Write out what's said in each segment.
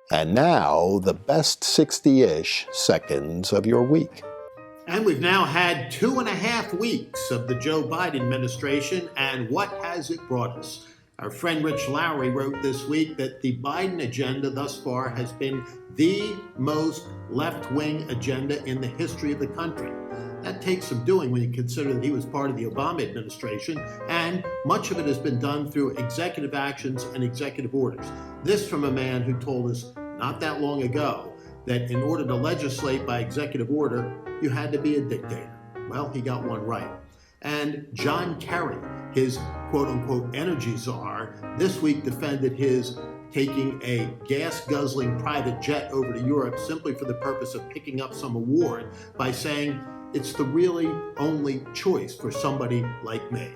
And now, the best 60-ish seconds of your week. And we've now had 2.5 weeks of the Joe Biden administration, and what has it brought us? Our friend Rich Lowry wrote this week that the Biden agenda thus far has been the most left-wing agenda in the history of the country. That takes some doing when you consider that he was part of the Obama administration, and much of it has been done through executive actions and executive orders. This from a man who told us not that long ago that in order to legislate by executive order, you had to be a dictator. Well, he got one right. And John Kerry, his quote-unquote Energy Czar, this week defended his taking a gas-guzzling private jet over to Europe simply for the purpose of picking up some award by saying it's the really only choice for somebody like me.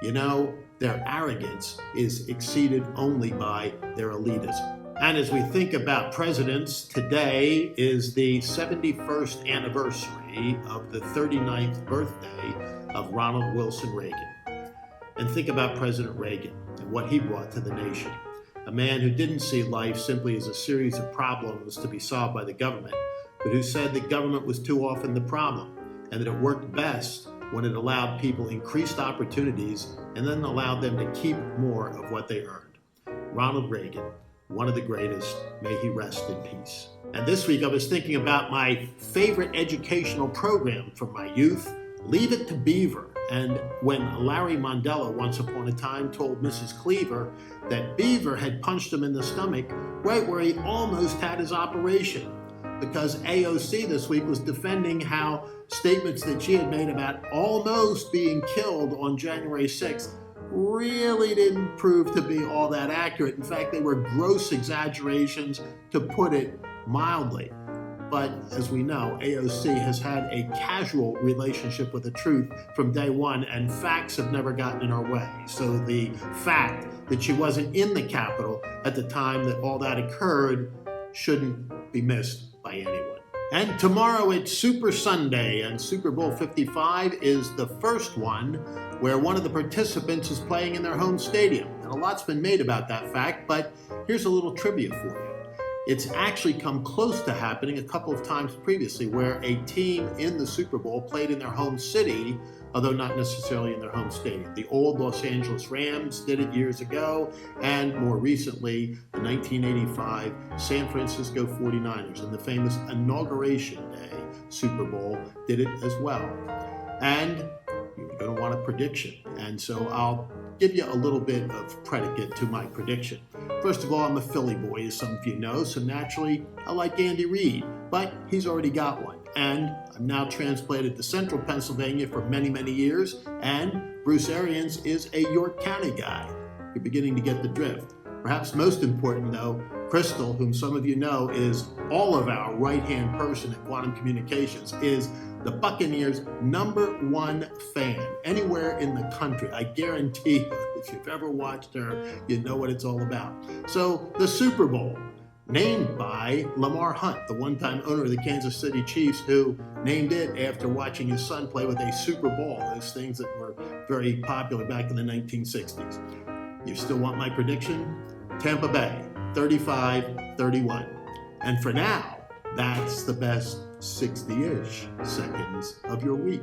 You know, their arrogance is exceeded only by their elitism. And as we think about presidents, today is the 71st anniversary of the 39th birthday of Ronald Wilson Reagan. And think about President Reagan and what he brought to the nation. A man who didn't see life simply as a series of problems to be solved by the government, but who said that government was too often the problem, and that it worked best when it allowed people increased opportunities and then allowed them to keep more of what they earned. Ronald Reagan, one of the greatest, may he rest in peace. And this week I was thinking about my favorite educational program from my youth, Leave It to Beaver. And when Larry Mondella once upon a time told Mrs. Cleaver that Beaver had punched him in the stomach right where he almost had his operation, because AOC this week was defending how statements that she had made about almost being killed on January 6th really didn't prove to be all that accurate. In fact, they were gross exaggerations, to put it mildly. But as we know, AOC has had a casual relationship with the truth from day one, and facts have never gotten in her way. So the fact that she wasn't in the Capitol at the time that all that occurred shouldn't be missed by anyone. And tomorrow it's Super Sunday, and Super Bowl 55 is the first one where one of the participants is playing in their home stadium. And a lot's been made about that fact, but here's a little trivia for you. It's actually come close to happening a couple of times previously where a team in the Super Bowl played in their home city, although not necessarily in their home stadium. The old Los Angeles Rams did it years ago, and more recently, the 1985 San Francisco 49ers in the famous Inauguration Day Super Bowl did it as well. And you're going to want a prediction, and so I'll give you a little bit of predicate to my prediction. First of all, I'm a Philly boy, as some of you know, so naturally I like Andy Reid, but he's already got one. And I'm now transplanted to central Pennsylvania for many, many years, and Bruce Arians is a York County guy. You're beginning to get the drift. Perhaps most important, though, Crystal, whom some of you know is all of our right-hand person at Quantum Communications, is the Buccaneers' #1 fan anywhere in the country. I guarantee you, if you've ever watched her, you know what it's all about. So the Super Bowl, named by Lamar Hunt, the one-time owner of the Kansas City Chiefs, who named it after watching his son play with a Super Bowl, those things that were very popular back in the 1960s. You still want my prediction? Tampa Bay, 35-31. And for now, that's the best 60-ish seconds of your week.